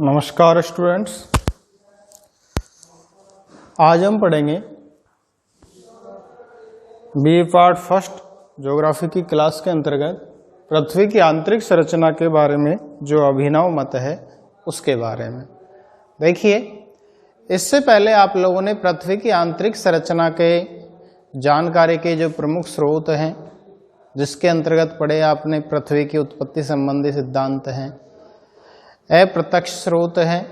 नमस्कार स्टूडेंट्स, आज हम पढ़ेंगे बी पार्ट फर्स्ट ज्योग्राफी की क्लास के अंतर्गत पृथ्वी की आंतरिक संरचना के बारे में जो अभिनव मत है उसके बारे में। देखिए, इससे पहले आप लोगों ने पृथ्वी की आंतरिक संरचना के जानकारी के जो प्रमुख स्रोत हैं जिसके अंतर्गत पढ़े आपने पृथ्वी की उत्पत्ति संबंधी सिद्धांत हैं, अप्रत्यक्ष स्रोत हैं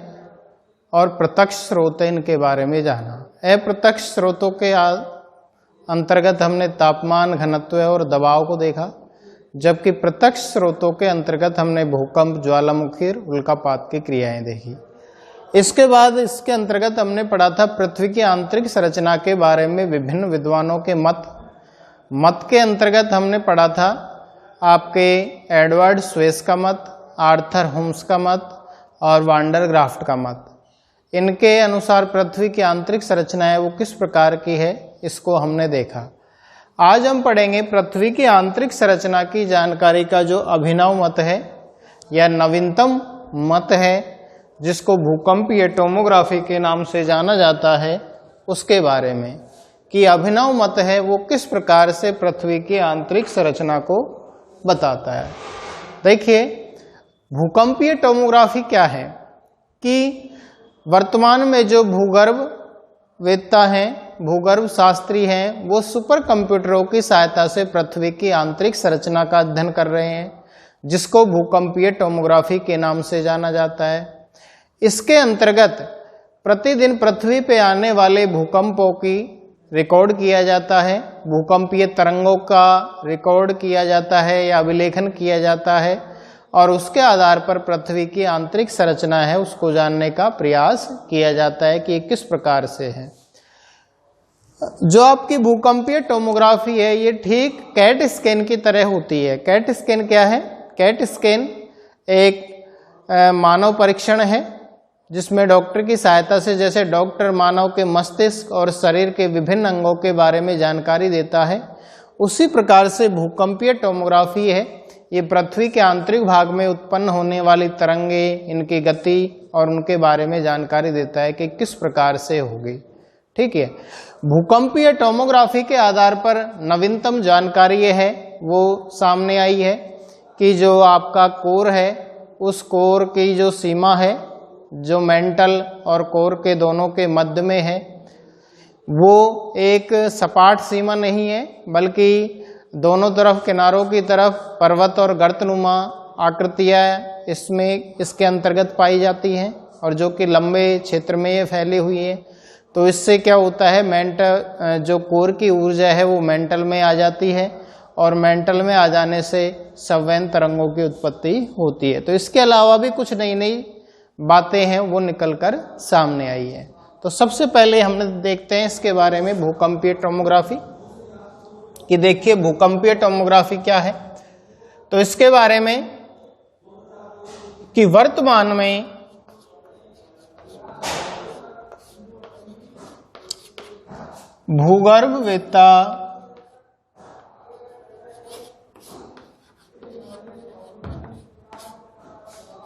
और प्रत्यक्ष स्रोत इनके बारे में जाना। अप्रत्यक्ष स्रोतों के अंतर्गत हमने तापमान, घनत्व और दबाव को देखा, जबकि प्रत्यक्ष स्रोतों के अंतर्गत हमने भूकंप, ज्वालामुखी और उल्कापात की क्रियाएं देखी। इसके बाद इसके अंतर्गत हमने पढ़ा था पृथ्वी की आंतरिक संरचना के बारे में विभिन्न विद्वानों के मत के अंतर्गत हमने पढ़ा था आपके एडवर्ड स्वेस का मत, आर्थर हुम्स का मत और वांडरग्राफ्ट का मत। इनके अनुसार पृथ्वी की आंतरिक संरचना है वो किस प्रकार की है, इसको हमने देखा। आज हम पढ़ेंगे पृथ्वी की आंतरिक संरचना की जानकारी का जो अभिनव मत है या नवीनतम मत है, जिसको भूकंपीय टोमोग्राफी के नाम से जाना जाता है, उसके बारे में कि अभिनव मत है वो किस प्रकार से पृथ्वी की आंतरिक संरचना को बताता है। देखिए, भूकंपीय टोमोग्राफी क्या है कि वर्तमान में जो भूगर्भ वेत्ता हैं, भूगर्भ शास्त्री हैं, वो सुपर कंप्यूटरों की सहायता से पृथ्वी की आंतरिक संरचना का अध्ययन कर रहे हैं, जिसको भूकंपीय टोमोग्राफी के नाम से जाना जाता है। इसके अंतर्गत प्रतिदिन पृथ्वी पे आने वाले भूकंपों की रिकॉर्ड किया जाता है, भूकंपीय तरंगों का रिकॉर्ड किया जाता है या अभिलेखन किया जाता है, और उसके आधार पर पृथ्वी की आंतरिक संरचना है उसको जानने का प्रयास किया जाता है कि ये किस प्रकार से है। जो आपकी भूकंपीय टोमोग्राफी है ये ठीक कैट स्कैन की तरह होती है। कैट स्कैन क्या है? कैट स्कैन एक मानव परीक्षण है जिसमें डॉक्टर की सहायता से, जैसे डॉक्टर मानव के मस्तिष्क और शरीर के विभिन्न अंगों के बारे में जानकारी देता है, उसी प्रकार से भूकंपीय टोमोग्राफी है। ये पृथ्वी के आंतरिक भाग में उत्पन्न होने वाली तरंगे, इनकी गति और उनके बारे में जानकारी देता है कि किस प्रकार से होगी। ठीक है, भूकंपीय टोमोग्राफी के आधार पर नवीनतम जानकारी ये है वो सामने आई है कि जो आपका कोर है, उस कोर की जो सीमा है, जो मेंटल और कोर के दोनों के मध्य में है, वो एक सपाट सीमा नहीं है, बल्कि दोनों तरफ किनारों की तरफ पर्वत और गर्तनुमा आकृतियाँ इसमें इसके अंतर्गत पाई जाती हैं, और जो कि लंबे क्षेत्र में ये फैली हुई है। तो इससे क्या होता है, मेंटल जो कोर की ऊर्जा है वो मेंटल में आ जाती है, और मेंटल में आ जाने से संवहन तरंगों की उत्पत्ति होती है। तो इसके अलावा भी कुछ नई नई बातें हैं वो निकल कर सामने आई है। तो सबसे पहले हमने देखते हैं इसके बारे में भूकंपीय टोमोग्राफी कि देखिए भूकंपीय टोमोग्राफी क्या है। तो इसके बारे में कि वर्तमान में भूगर्भ वेत्ता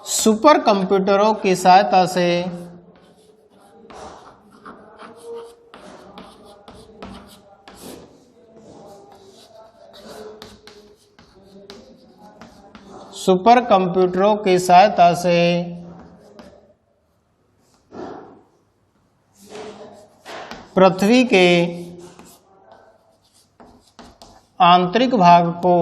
सुपर कंप्यूटरों की सहायता से पृथ्वी के आंतरिक भाग को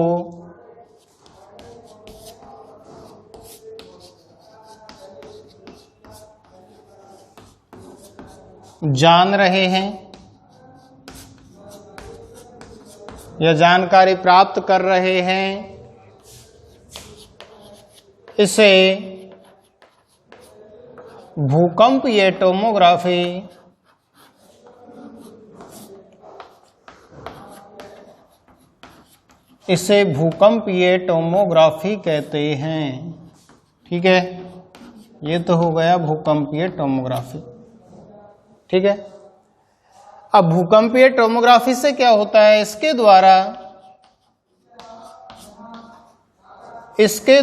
जान रहे हैं या जानकारी प्राप्त कर रहे हैं। इसे भूकंपीय टोमोग्राफी कहते हैं। ठीक है, ये तो हो गया भूकंपीय टोमोग्राफी। ठीक है, अब भूकंपीय टोमोग्राफी से क्या होता है, इसके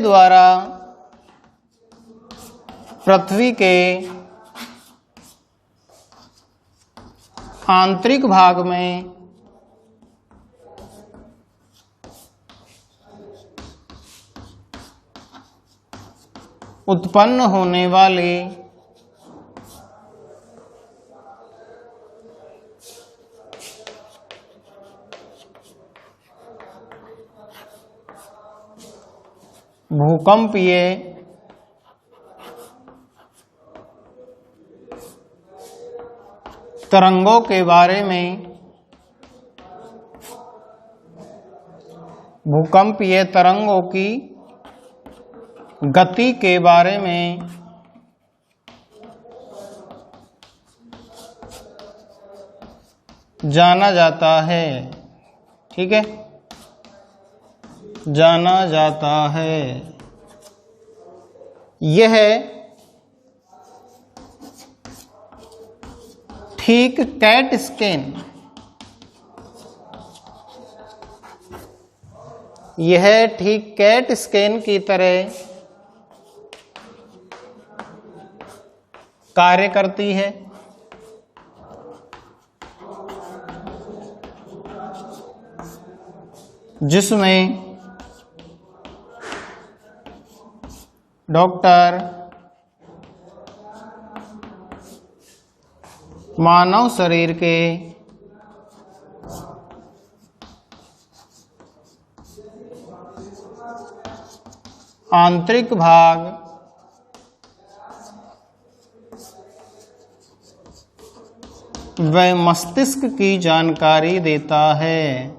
द्वारा पृथ्वी के आंतरिक भाग में उत्पन्न होने वाले भूकंपीय तरंगों के बारे में, भूकंपीय तरंगों की गति के बारे में जाना जाता है। ठीक है, जाना जाता है। यह ठीक कैट स्कैन, यह ठीक कैट स्कैन की तरह कार्य करती है। जिसमें डॉक्टर मानव शरीर के आंतरिक भाग व मस्तिष्क की जानकारी देता है।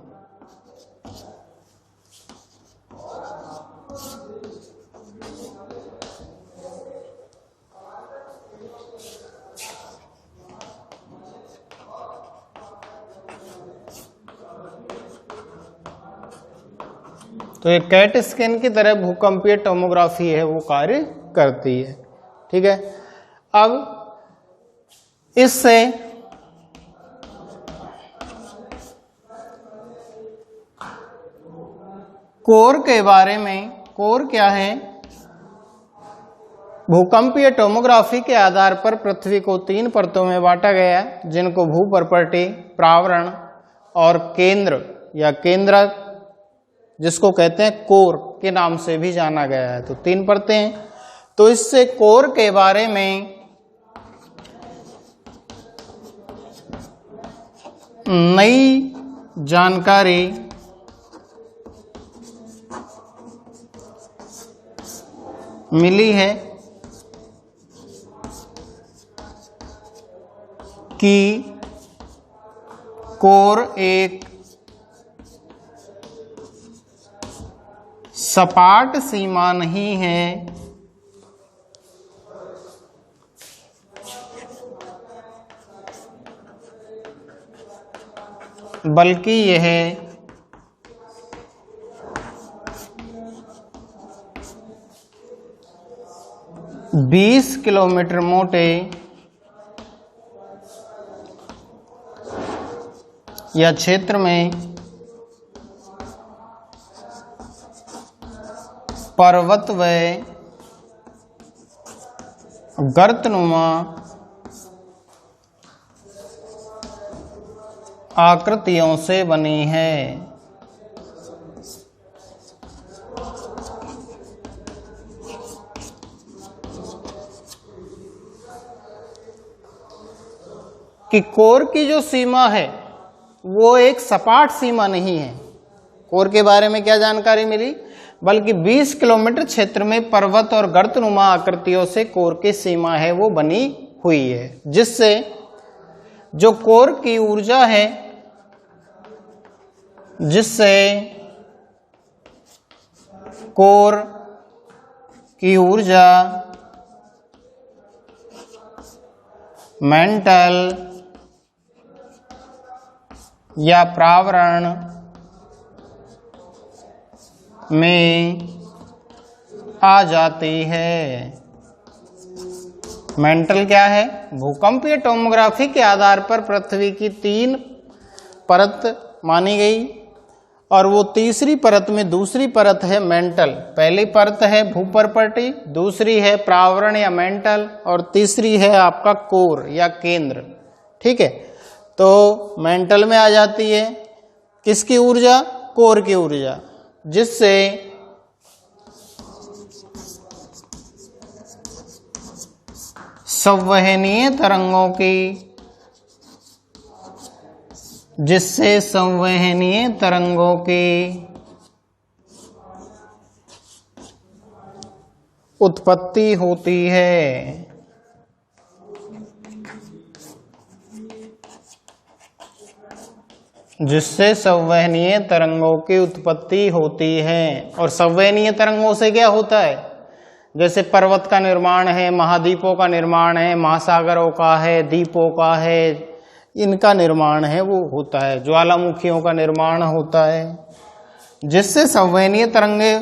तो ये कैट स्कैन की तरह भूकंपीय टोमोग्राफी है, वो कार्य करती है। ठीक है, अब इससे कोर के बारे में, कोर क्या है? भूकंपीय टोमोग्राफी के आधार पर पृथ्वी को 3 परतों में बांटा गया है, जिनको भूपर्पटी, प्रावरण और केंद्र या केंद्रक, जिसको कहते हैं कोर के नाम से भी जाना गया है। तो 3 परतें हैं। तो इससे कोर के बारे में नई जानकारी मिली है कि कोर एक सपाट सीमा नहीं है, बल्कि यह 20 किलोमीटर मोटे या क्षेत्र में पर्वत व गर्तनुमा आकृतियों से बनी है। कि कोर की जो सीमा है वो एक सपाट सीमा नहीं है। कोर के बारे में क्या जानकारी मिली? बल्कि 20 किलोमीटर क्षेत्र में पर्वत और गर्तनुमा आकृतियों से कोर की सीमा है वो बनी हुई है, जिससे जो कोर की ऊर्जा है, जिससे कोर की ऊर्जा मेंटल या प्रावरण में आ जाती है। मेंटल क्या है? भूकंपीय टोमोग्राफी के आधार पर पृथ्वी की 3 परत मानी गई और वो तीसरी परत में दूसरी परत है मेंटल। पहली परत है भूपर्पटी, दूसरी है प्रावरण या मेंटल, और तीसरी है आपका कोर या केंद्र। ठीक है, तो मेंटल में आ जाती है किसकी ऊर्जा? कोर की ऊर्जा, जिससे संवहनीय तरंगों की उत्पत्ति होती है। जिससे संवहनीय तरंगों की उत्पत्ति होती है। और संवहनीय तरंगों से क्या होता है? जैसे पर्वत का निर्माण है, महाद्वीपों का निर्माण है, महासागरों का है, द्वीपों का है, इनका निर्माण है वो होता है, ज्वालामुखियों का निर्माण होता है, जिससे संवहनीय तरंगे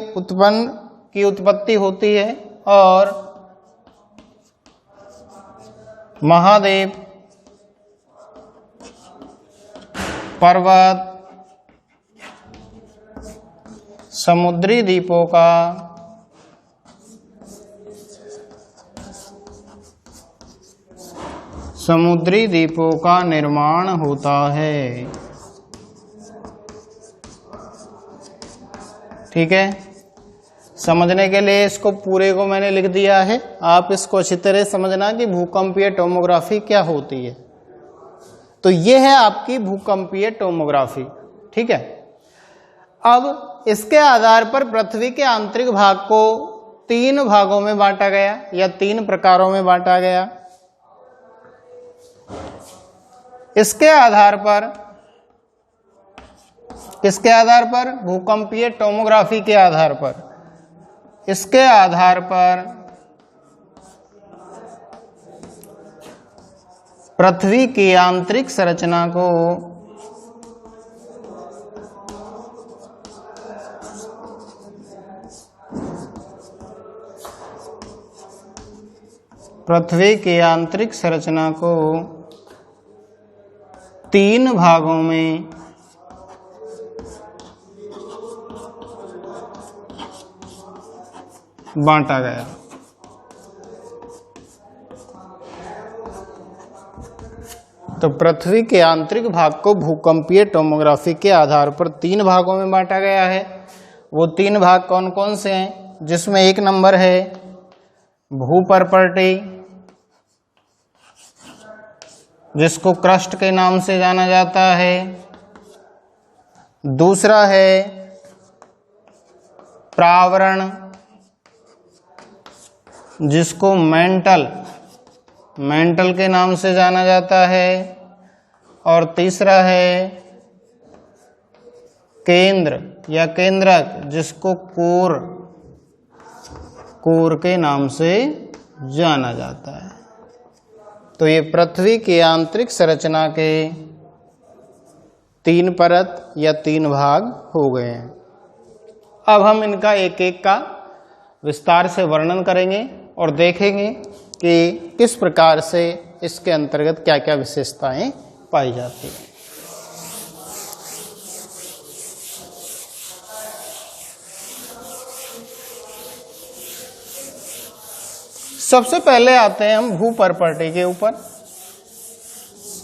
उत्पत्ति होती है। और महाद्वीप, पर्वत, समुद्री द्वीपों का निर्माण होता है। ठीक है, समझने के लिए इसको पूरे को मैंने लिख दिया है, आप इसको अच्छी तरह समझना कि भूकंपीय टोमोग्राफी क्या होती है। तो ये है आपकी भूकंपीय टोमोग्राफी। ठीक है, अब इसके आधार पर पृथ्वी के आंतरिक भाग को 3 भागों में बांटा गया या 3 प्रकारों में बांटा गया। इसके आधार पर, किसके आधार पर? भूकंपीय टोमोग्राफी के आधार पर। इसके आधार पर पृथ्वी की आंतरिक संरचना को पृथ्वी की आंतरिक संरचना को 3 भागों में बांटा गया। तो पृथ्वी के आंतरिक भाग को भूकंपीय टोमोग्राफी के आधार पर 3 भागों में बांटा गया है। वो 3 भाग कौन कौन से हैं? जिसमें 1 नंबर है भूपर्पटी, जिसको क्रस्ट के नाम से जाना जाता है। दूसरा है प्रावरण, जिसको मेंटल के नाम से जाना जाता है। और तीसरा है केंद्र या केंद्रक, जिसको कोर के नाम से जाना जाता है। तो ये पृथ्वी की आंतरिक संरचना के 3 परत या 3 भाग हो गए हैं। अब हम इनका एक एक का विस्तार से वर्णन करेंगे और देखेंगे कि किस प्रकार से इसके अंतर्गत क्या क्या विशेषताएं पाई जाती हैं। सबसे पहले आते हैं हम भूपर्पटी के ऊपर,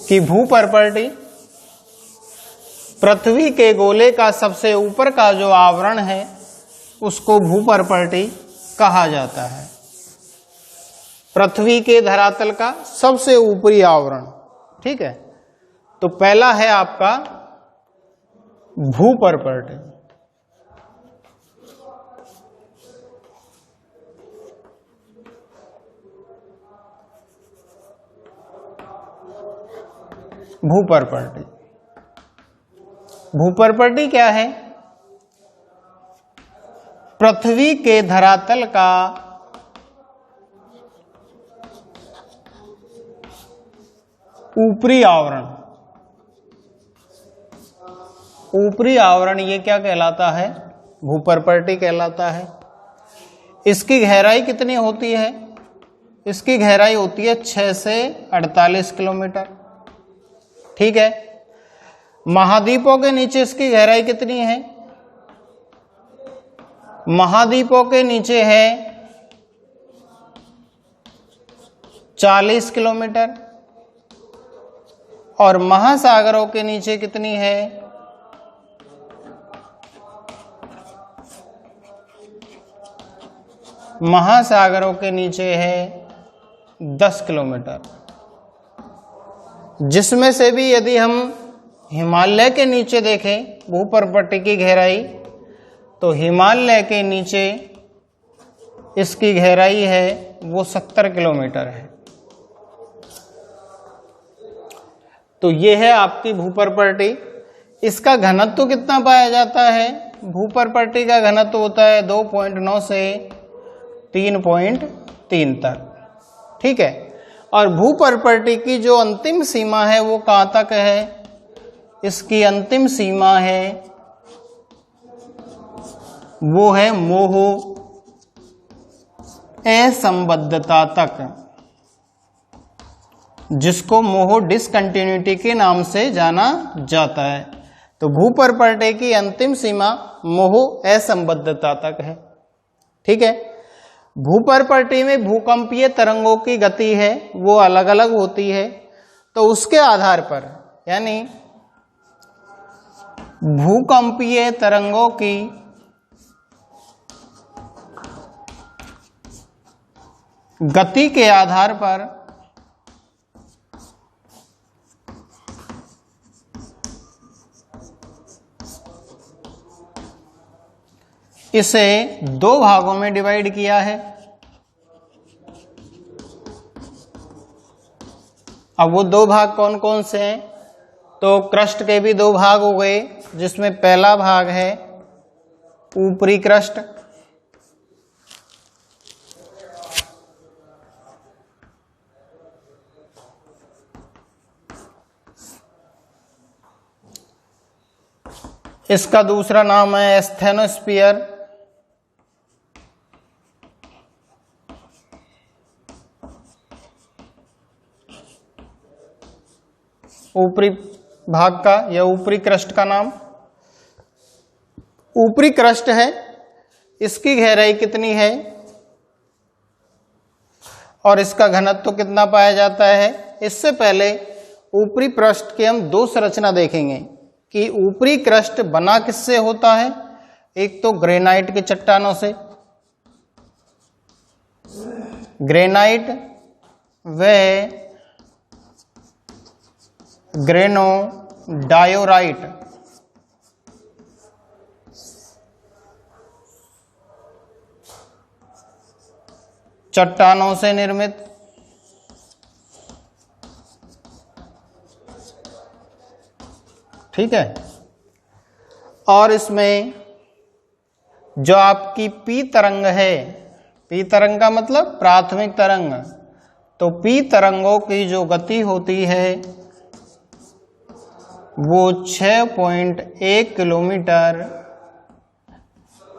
कि भूपर्पटी पृथ्वी के गोले का सबसे ऊपर का जो आवरण है उसको भूपर्पटी कहा जाता है। पृथ्वी के धरातल का सबसे ऊपरी आवरण। ठीक है, तो पहला है आपका भूपर्पटी। भूपर्पटी क्या है? पृथ्वी के धरातल का ऊपरी आवरण। ऊपरी आवरण ये क्या कहलाता है? भूपर्पटी कहलाता है। इसकी गहराई कितनी होती है? इसकी गहराई होती है 6 से 48 किलोमीटर। ठीक है, महाद्वीपों के नीचे इसकी गहराई कितनी है? महाद्वीपों के नीचे है 40 किलोमीटर और महासागरों के नीचे कितनी है? महासागरों के नीचे है 10 किलोमीटर। जिसमें से भी यदि हम हिमालय के नीचे देखें भूपर्पट्टी की गहराई, तो हिमालय के नीचे इसकी गहराई है वो 70 किलोमीटर है। तो ये है आपकी भूपर्पट्टी। इसका घनत्व कितना पाया जाता है? भूपर्पट्टी का घनत्व होता है 2.9 से 3.3 तक। ठीक है। और भूपर्पट्टी की जो अंतिम सीमा है वो कहाँ तक है? इसकी अंतिम सीमा है वो है मोह असंबद्धता तक, जिसको मोह डिसकंटिन्यूटी के नाम से जाना जाता है। तो भूपर्पट्टी की अंतिम सीमा मोह असंबद्धता तक है। ठीक है। भूपर्पट्टी में भूकंपीय तरंगों की गति है वो अलग अलग होती है। तो उसके आधार पर, यानी भूकंपीय तरंगों की गति के आधार पर इसे 2 भागों में डिवाइड किया है। अब वो 2 भाग कौन कौन से हैं? तो क्रस्ट के भी 2 भाग हो गए, जिसमें पहला भाग है ऊपरी क्रस्ट, इसका दूसरा नाम है एस्थेनोस्फीयर, ऊपरी भाग का या ऊपरी क्रस्ट का नाम ऊपरी क्रस्ट है। इसकी गहराई कितनी है और इसका घनत्व कितना पाया जाता है? इससे पहले ऊपरी क्रस्ट की हम 2 संरचना देखेंगे कि ऊपरी क्रस्ट बना किससे होता है। एक तो ग्रेनाइट की चट्टानों से, ग्रेनाइट व ग्रेनोडायोराइट, चट्टानों से निर्मित। ठीक है। और इसमें जो आपकी पी तरंग है, पी तरंग का मतलब प्राथमिक तरंग, तो पी तरंगों की जो गति होती है वो 6.1 किलोमीटर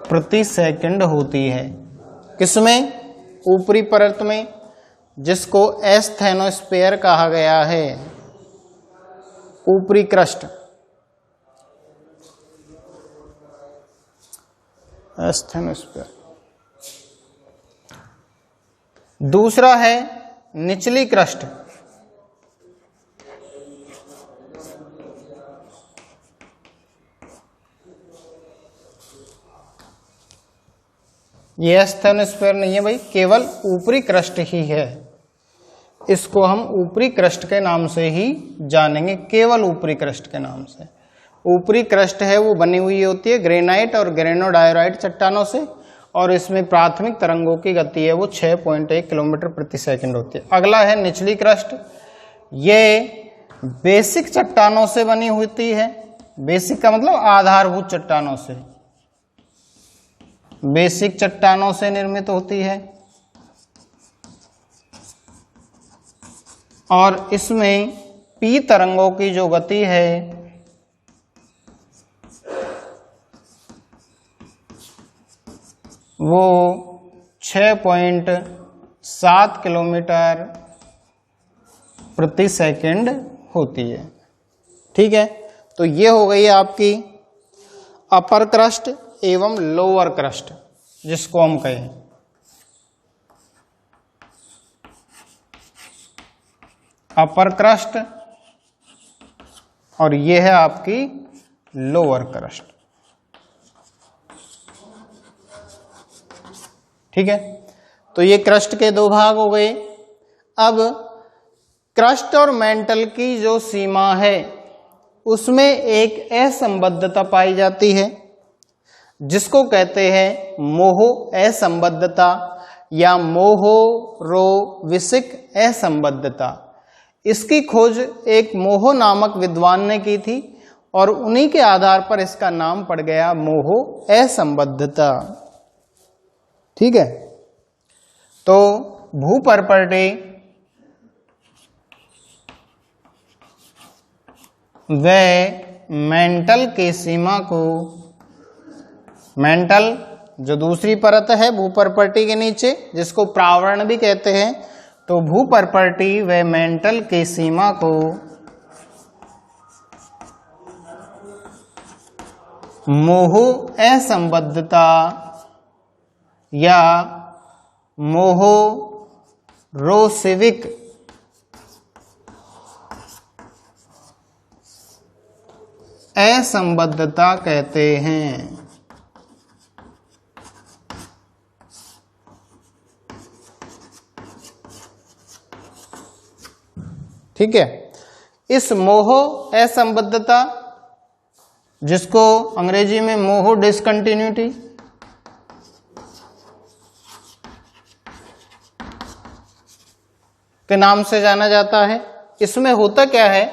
प्रति सेकंड होती है। किसमें? ऊपरी परत में, जिसको एस्थेनोस्फीयर कहा गया है, ऊपरी क्रस्ट। एस्थेनोस्फीयर। दूसरा है निचली क्रस्ट। ये एस्थेनोस्फीयर नहीं है भाई, केवल ऊपरी क्रस्ट ही है। इसको हम ऊपरी क्रस्ट के नाम से ही जानेंगे, केवल ऊपरी क्रस्ट के नाम से। ऊपरी क्रस्ट है वो बनी हुई होती है ग्रेनाइट और ग्रेनोडायोराइट चट्टानों से, और इसमें प्राथमिक तरंगों की गति है वो 6.1 किलोमीटर प्रति सेकंड होती है। अगला है निचली क्रस्ट। ये बेसिक चट्टानों से बनी होती है। बेसिक का मतलब आधारभूत चट्टानों से, बेसिक चट्टानों से निर्मित होती है। और इसमें पी तरंगों की जो गति है वो 6.7 किलोमीटर प्रति सेकंड होती है। ठीक है। तो ये हो गई आपकी अपर क्रस्ट एवं लोअर क्रस्ट। जिसको हम कहें अपर क्रस्ट, और ये है आपकी लोअर क्रस्ट। ठीक है, तो ये क्रस्ट के दो भाग हो गए। अब क्रस्ट और मेंटल की जो सीमा है उसमें एक असंबद्धता पाई जाती है जिसको कहते हैं मोहो असंबद्धता या मोहोरोविसिक असंबद्धता। इसकी खोज एक मोहो नामक विद्वान ने की थी और उन्हीं के आधार पर इसका नाम पड़ गया मोहो असंबद्धता। ठीक है, तो भूपर्पटी व मेंटल के सीमा को, मेंटल जो दूसरी परत है भूपर्पटी के नीचे जिसको प्रावरण भी कहते हैं, तो भूपर्पटी व मेंटल के सीमा को मोहो असंबद्धता या मोहोरोसिविक असंबद्धता कहते हैं। ठीक है, इस मोहो असंबद्धता जिसको अंग्रेजी में मोहो डिसकंटिन्यूटी के नाम से जाना जाता है, इसमें होता क्या है,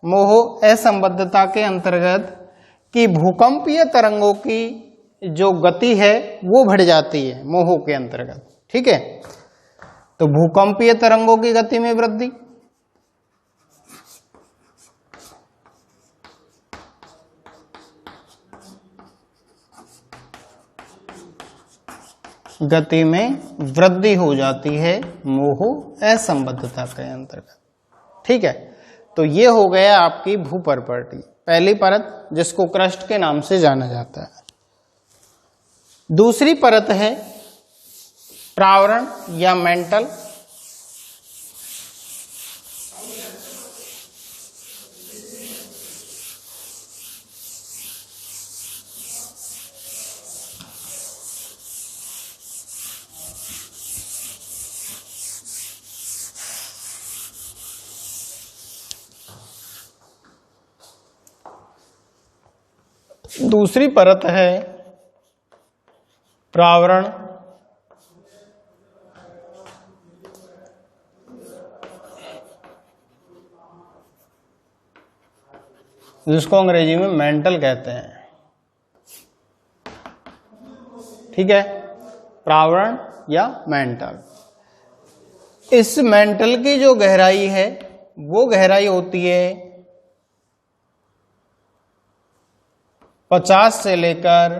मोहो असंबद्धता के अंतर्गत कि भूकंपीय तरंगों की जो गति है वो बढ़ जाती है मोहो के अंतर्गत। ठीक है, तो भूकंपीय तरंगों की गति में वृद्धि, गति में वृद्धि हो जाती है मोहो असंबद्धता के अंतर्गत। ठीक है, तो ये हो गया आपकी भूपर्पटी, पहली परत जिसको क्रस्ट के नाम से जाना जाता है। दूसरी परत है प्रावरण या मेंटल। दूसरी परत है प्रावरण जिसको अंग्रेजी में मेंटल कहते हैं। ठीक है, प्रावरण या मेंटल। इस मेंटल की जो गहराई है वो गहराई होती है 50 से लेकर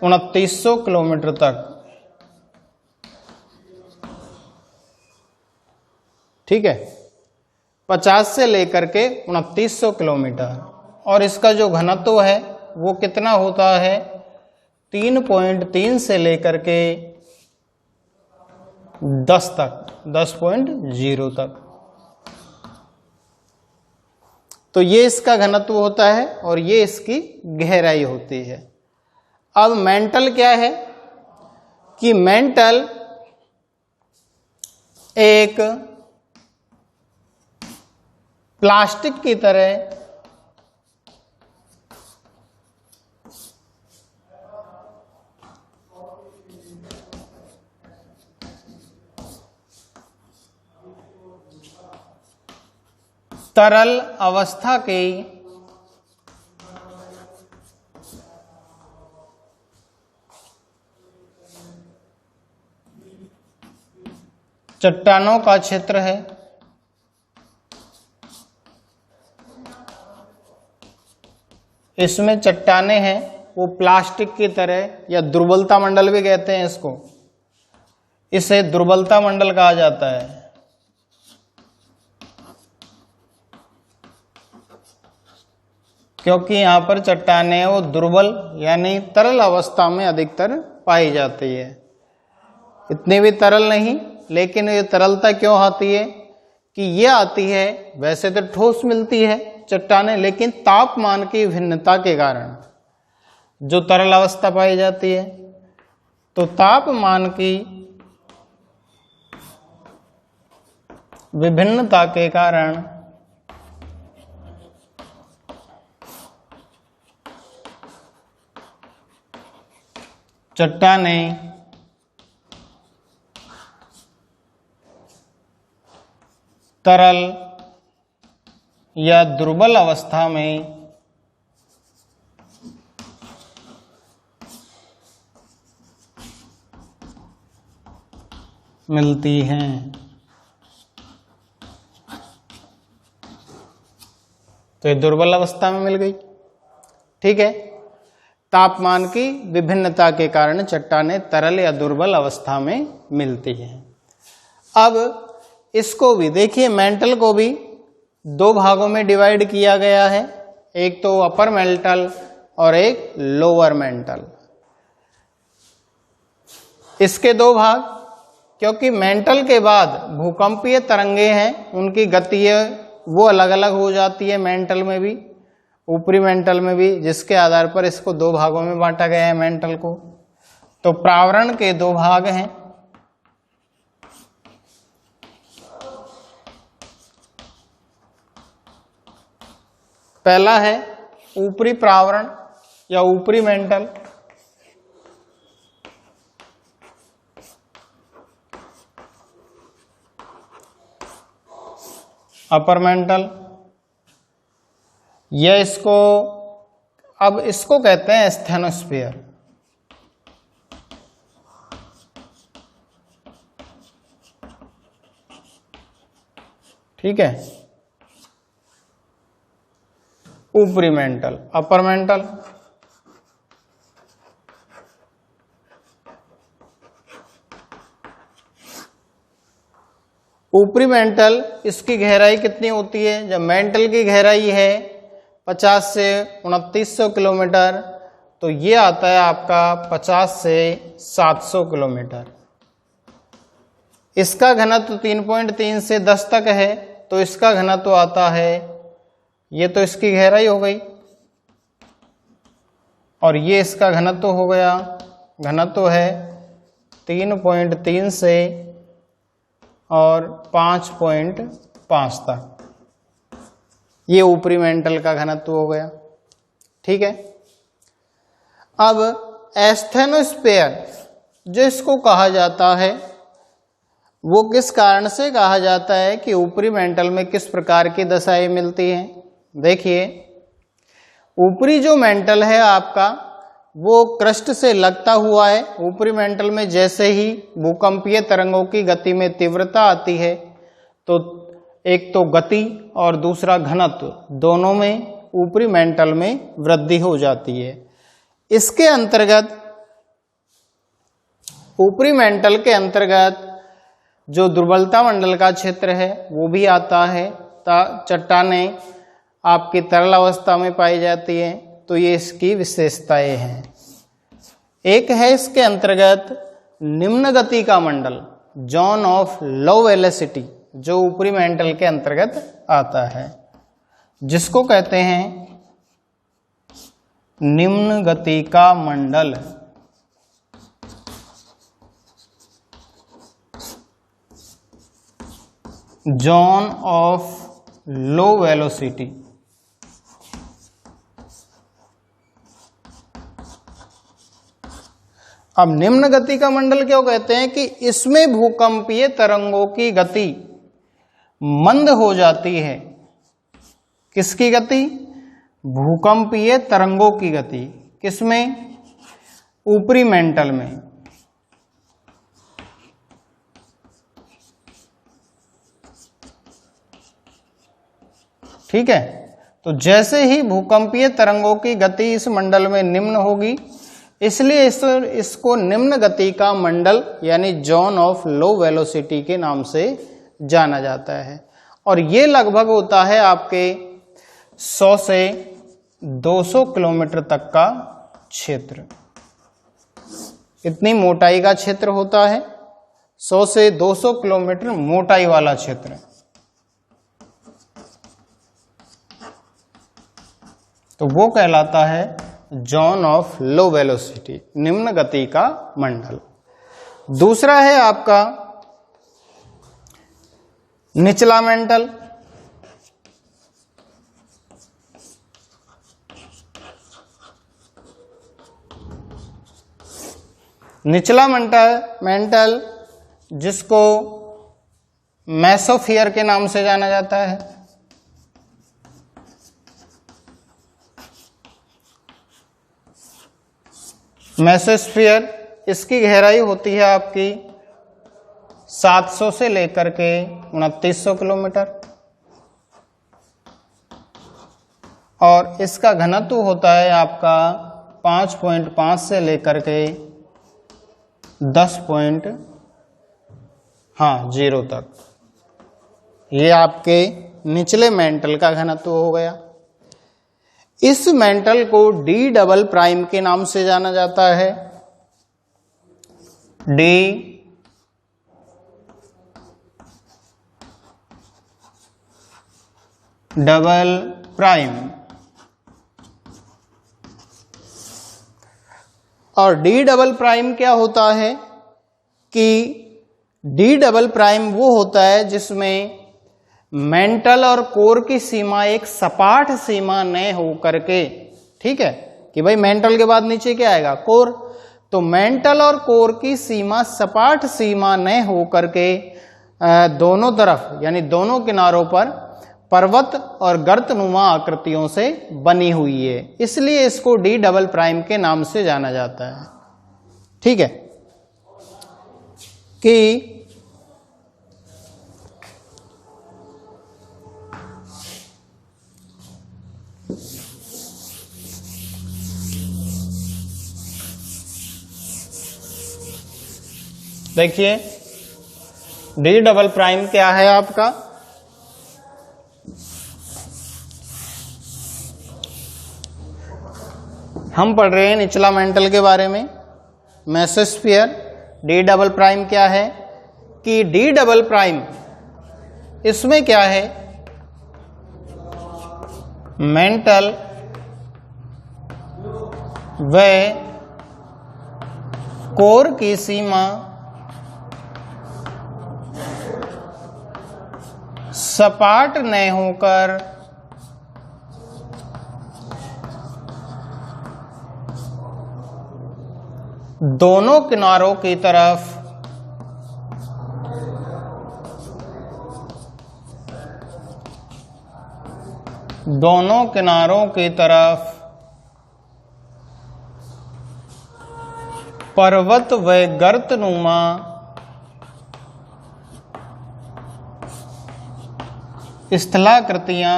2900 किलोमीटर तक। ठीक है, 50 से लेकर के 2900 किलोमीटर, और इसका जो घनत्व है वो कितना होता है, 3.3 से लेकर के 10 तक, 10.0 तक। तो ये इसका घनत्व होता है और ये इसकी गहराई होती है। अब मेंटल क्या है कि मेंटल एक प्लास्टिक की तरह तरल अवस्था के चट्टानों का क्षेत्र है। इसमें चट्टानें हैं वो प्लास्टिक की तरह, या दुर्बलता मंडल भी कहते हैं इसको, इसे दुर्बलता मंडल कहा जाता है। क्योंकि यहाँ पर चट्टानें वो दुर्बल यानी तरल अवस्था में अधिकतर पाई जाती है। इतनी भी तरल नहीं, लेकिन ये तरलता क्यों आती है कि ये आती है, वैसे तो ठोस मिलती है चट्टानें, लेकिन तापमान की भिन्नता के कारण जो तरल अवस्था पाई जाती है, तो तापमान की विभिन्नता के कारण चट्टानें तरल या दुर्बल अवस्था में मिलती हैं। तो ये दुर्बल अवस्था में मिल गई। ठीक है, तापमान की विभिन्नता के कारण चट्टानें तरल या दुर्बल अवस्था में मिलती हैं। अब इसको भी देखिए, मेंटल को भी दो भागों में डिवाइड किया गया है, एक तो अपर मेंटल और एक लोअर मेंटल। इसके दो भाग, क्योंकि मेंटल के बाद भूकंपीय तरंगे हैं, उनकी गति वो अलग अलग हो जाती है मेंटल में भी, ऊपरी मेंटल में भी, जिसके आधार पर इसको दो भागों में बांटा गया है मेंटल को। तो प्रावरण के दो भाग हैं, पहला है ऊपरी प्रावरण या ऊपरी मेंटल, अपर मेंटल। यह इसको अब इसको कहते हैं स्टेनोस्फीयर। ठीक है, ऊपरी मेंटल, अपर मेंटल। ऊपरी मेंटल, इसकी गहराई कितनी होती है? जब मेंटल की गहराई है 50 से 2900 किलोमीटर, तो ये आता है आपका 50 से 700 किलोमीटर। इसका घनत्व 3.3 से 10 तक है, तो इसका घनत्व आता है, ये तो इसकी गहराई हो गई, और ये इसका घनत्व हो गया, घनत्व है 3.3 से और 5.5 तक, ये ऊपरी मेंटल का घनत्व हो गया। ठीक है, अब एस्थेनोस्फीयर जो इसको कहा जाता है, वो किस कारण से कहा जाता है कि ऊपरी मेंटल में किस प्रकार की दशाएं मिलती हैं? देखिए, ऊपरी जो मेंटल है आपका, वो क्रस्ट से लगता हुआ है। ऊपरी मेंटल में जैसे ही भूकंपीय तरंगों की गति में तीव्रता आती है, तो एक तो गति और दूसरा घनत्व, दोनों में ऊपरी मेंटल में वृद्धि हो जाती है। इसके अंतर्गत, ऊपरी मेंटल के अंतर्गत जो दुर्बलता मंडल का क्षेत्र है वो भी आता है। चट्टानें आपकी तरल अवस्था में पाई जाती हैं, तो ये इसकी विशेषताएं हैं। एक है इसके अंतर्गत निम्न गति का मंडल, जोन ऑफ लो वेलोसिटी, जो ऊपरी मेंटल के अंतर्गत आता है, जिसको कहते हैं निम्न गति का मंडल। Zone of low velocity. अब निम्न गति का मंडल क्यों कहते हैं? कि इसमें भूकंपीय तरंगों की गति मंद हो जाती है। किसकी गति? भूकंपीय तरंगों की गति। किसमें? ऊपरी मेंटल में। ठीक है, तो जैसे ही भूकंपीय तरंगों की गति इस मंडल में निम्न होगी, इसलिए इसको निम्न गति का मंडल यानी जोन ऑफ लो वेलोसिटी के नाम से जाना जाता है। और ये लगभग होता है आपके 100 से 200 किलोमीटर तक का क्षेत्र, इतनी मोटाई का क्षेत्र होता है, 100 से 200 किलोमीटर मोटाई वाला क्षेत्र। तो वो कहलाता है जोन ऑफ लो वेलोसिटी, निम्न गति का मंडल। दूसरा है आपका निचला मेंटल। निचला मेंटल जिसको मेसोफियर के नाम से जाना जाता है। मेसोस्फीयर, इसकी गहराई होती है आपकी 700 से लेकर के 2900 किलोमीटर और इसका घनत्व होता है आपका 5.5 से लेकर के 10.0 तक। ये आपके निचले मेंटल का घनत्व हो गया। इस मेंटल को डी डबल प्राइम के नाम से जाना जाता है। D double prime. और डी डबल प्राइम क्या होता है कि डी डबल प्राइम वो होता है जिसमें मेंटल और कोर की सीमा एक सपाट सीमा न हो करके, ठीक है, कि भाई मेंटल के बाद नीचे क्या आएगा, कोर। तो मेंटल और कोर की सीमा सपाट सीमा न हो करके दोनों तरफ यानी दोनों किनारों पर पर्वत और गर्तनुमा आकृतियों से बनी हुई है, इसलिए इसको डी डबल प्राइम के नाम से जाना जाता है। ठीक है, कि देखिए डी डबल प्राइम क्या है आपका, हम पढ़ रहे हैं निचला मेंटल के बारे में, मेसोस्फीयर। डी डबल प्राइम क्या है कि डी डबल प्राइम इसमें क्या है, मेंटल व कोर की सीमा सपाट न होकर दोनों किनारों की तरफ पर्वत व गर्तनुमा स्थलाकृतियां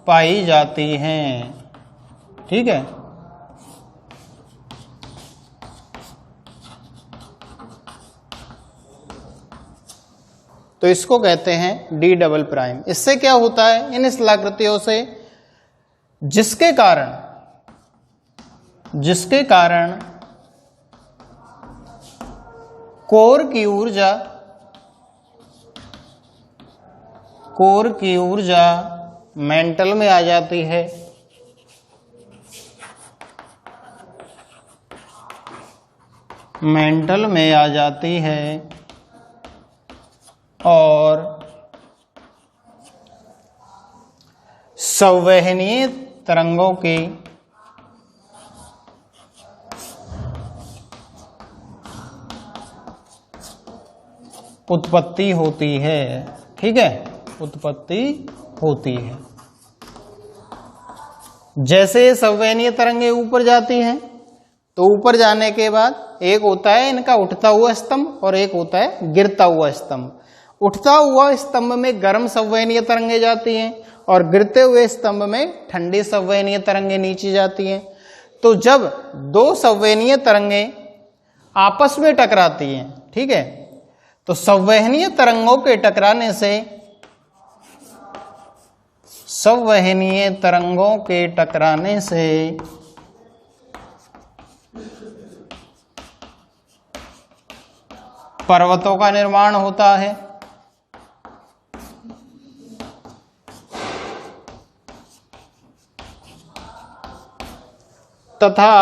पाई जाती हैं। ठीक है, तो इसको कहते हैं डी डबल प्राइम। इससे क्या होता है, इन स्थलाकृतियों से जिसके कारण कोर की ऊर्जा मेंटल में आ जाती है, और संवहनीय तरंगों की उत्पत्ति होती है। ठीक है, उत्पत्ति होती है। जैसे संवहनीय तरंगे ऊपर जाती हैं तो ऊपर जाने के बाद एक होता है इनका उठता हुआ स्तंभ और एक होता है गिरता हुआ स्तंभ। उठता हुआ स्तंभ में गर्म संवहनीय तरंगे जाती हैं और गिरते हुए स्तंभ में ठंडी संवहनीय तरंगे नीचे जाती हैं। तो जब दो संवहनीय तरंगे आपस में टकराती हैं, ठीक है, तो संवहनीय तरंगों के टकराने से संवहनीय तरंगों के टकराने से पर्वतों का निर्माण होता है। तथा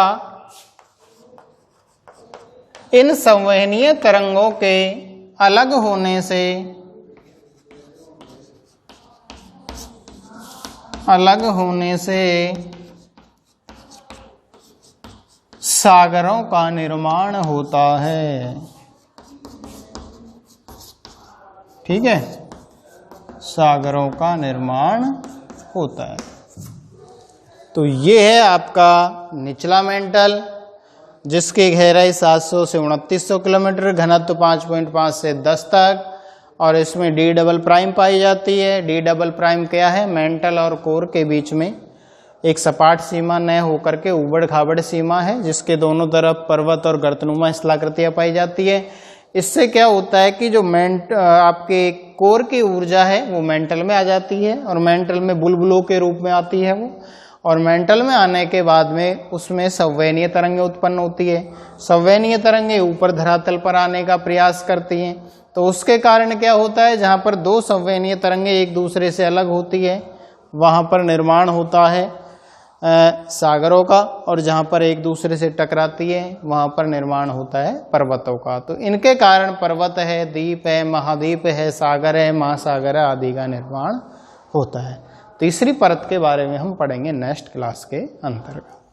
इन संवहनीय तरंगों के अलग होने से सागरों का निर्माण होता है। ठीक है, सागरों का निर्माण होता है। तो ये है आपका निचला मेंटल, जिसकी गहराई 700 से 2900 किलोमीटर, घनत्व 5.5 से 10 तक, और इसमें डी डबल प्राइम पाई जाती है। डी डबल प्राइम क्या है? मेंटल और कोर के बीच में एक सपाट सीमा न होकर के उबड़ खाबड़ सीमा है, जिसके दोनों तरफ पर्वत और गर्तनुमा स्थलाकृतियां पाई जाती है। इससे क्या होता है कि जो आपके कोर की ऊर्जा है वो मेंटल में आ जाती है, और मेंटल में बुलबुलों के रूप में आती है वो, और मेंटल में आने के बाद में उसमें संवहनीय तरंगें उत्पन्न होती है। संवहनीय तरंगें ऊपर धरातल पर आने का प्रयास करती हैं, तो उसके कारण क्या होता है, जहाँ पर दो संवहनीय तरंगें एक दूसरे से अलग होती है वहाँ पर निर्माण होता है सागरों का, और जहाँ पर एक दूसरे से टकराती है वहाँ पर निर्माण होता है पर्वतों का। तो इनके कारण पर्वत है, द्वीप है, महाद्वीप है, सागर है, महासागर है आदि का निर्माण होता है। तीसरी परत के बारे में हम पढ़ेंगे नेक्स्ट क्लास के अंतर्गत।